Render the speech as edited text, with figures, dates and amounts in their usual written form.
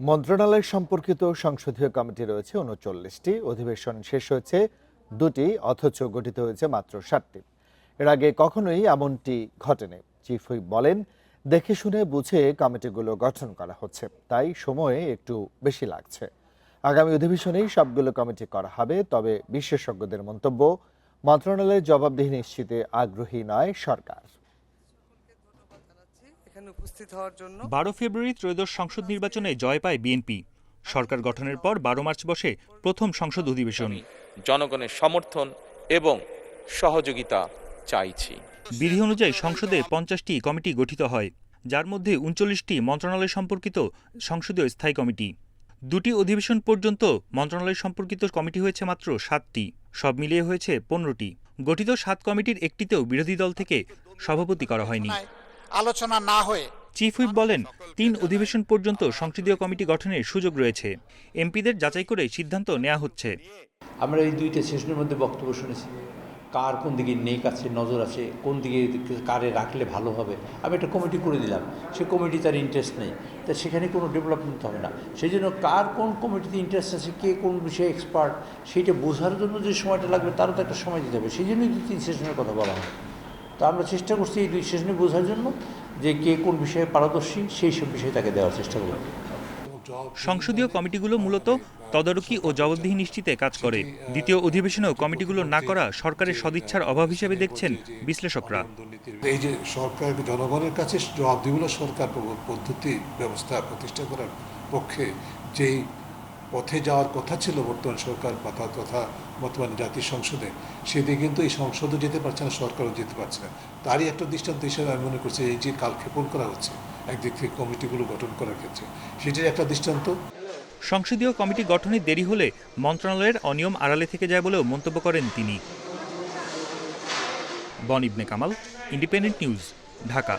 মন্ত্রণালয় সম্পর্কিত সংসদীয় কমিটি রয়েছে ৩৯টি। অধিবেশন শেষ হয়েছে ২টি, অথচ গঠিত হয়েছে মাত্র ৭টি। এর আগে কখনোই এমনটি ঘটেনি। চিফ হুইপ বলেন, দেখে শুনে বুঝে কমিটিগুলো গঠন করা হচ্ছে, তাই সময়ে একটু বেশি লাগছে। আগামী অধিবেশনেই সবগুলো কমিটি করা হবে। তবে বিশেষজ্ঞদের মন্তব্য, মন্ত্রণালয়ের জবাবদিহি নিশ্চিতে আগ্রহী নয় সরকার। ১২ ফেব্রুয়ারি ত্রয়োদশ সংসদ নির্বাচনে জয় পায় বিএনপি। সরকার গঠনের পর ১২ মার্চ বসে প্রথম সংসদ অধিবেশন। জনগণের সমর্থন এবং সহযোগিতা চাইছি। বিধি অনুযায়ী সংসদে ৫০টি কমিটি গঠিত হয়, যার মধ্যে ৩৯টি মন্ত্রণালয় সম্পর্কিত সংসদীয় স্থায়ী কমিটি। ২টি অধিবেশন পর্যন্ত মন্ত্রণালয় সম্পর্কিত কমিটি হয়েছে মাত্র ৭টি, সব মিলিয়ে হয়েছে ১৫টি। গঠিত ৭ কমিটির একটিতেও বিরোধী দল থেকে সভাপতি করা হয়নি। আলোচনা না হয়ে চিফ হুইপ বলেন, ৩ অধিবেশন পর্যন্ত সংসদীয় কমিটি গঠনের সুযোগ রয়েছে। এমপিদের যাচাই করে সিদ্ধান্ত নেওয়া হচ্ছে। আমরা এই দুইটা সেশনের মধ্যে বক্তব্য শুনেছি, কার কোন দিকে নেক আছে, নজর আছে, কোন দিকে কারে রাখলে ভালো হবে। আমি একটা কমিটি করে দিলাম, সে কমিটি তার ইন্টারেস্ট নেই, তা সেখানে কোনো ডেভেলপমেন্ট হবে না। সেই জন্য কার কোন কমিটিতে ইন্টারেস্ট আছে, কে কোন বিষয়ে এক্সপার্ট, সেইটা বোঝার জন্য যে সময়টা লাগবে তারও তো একটা সময় দিতে হবে। সেই জন্যই ২-৩ সেশনের কথা বলা হয়। তো আমরা চেষ্টা করছি এই ২ সেশনে বোঝার জন্য যে কে কোন বিষয়ে পারদর্শী, সেই সব বিষয়ে তাকে দেওয়ার চেষ্টা করব। সংসদীয় কমিটিগুলো মূলত তদারকি ও জবাবদিহি নিশ্চিতে কাজ করে। দ্বিতীয় অধিবেশনেও কমিটিগুলো না করা সরকারের সদিচ্ছার অভাব হিসেবে দেখছেন বিশ্লেষকরা। এই যে সরকার জনগণের কাছে জবাবদিহিমূলক সরকার পদ্ধতি ব্যবস্থা প্রতিষ্ঠা করার পক্ষে যেই পথে যাওয়ার কথা ছিল বর্তমান সরকার তথা বর্তমানে জাতীয় সংসদে, সেদিকে কিন্তু এই সংসদও যেতে পারছে না, সরকারও যেতে পারছে না। তারই একটা দৃষ্টান্ত হিসেবে আমি মনে করছি এই যে কালক্ষেপণ করা হচ্ছে একদিক থেকে কমিটিগুলো গঠন করার ক্ষেত্রে, সেটির একটা দৃষ্টান্ত। সংসদীয় কমিটি গঠনে দেরি হলে মন্ত্রণালয়ের অনিয়ম আড়ালে থেকে যায় বলেও মন্তব্য করেন তিনি। বন ইবনে কামাল, ইন্ডিপেন্ডেন্ট নিউজ, ঢাকা।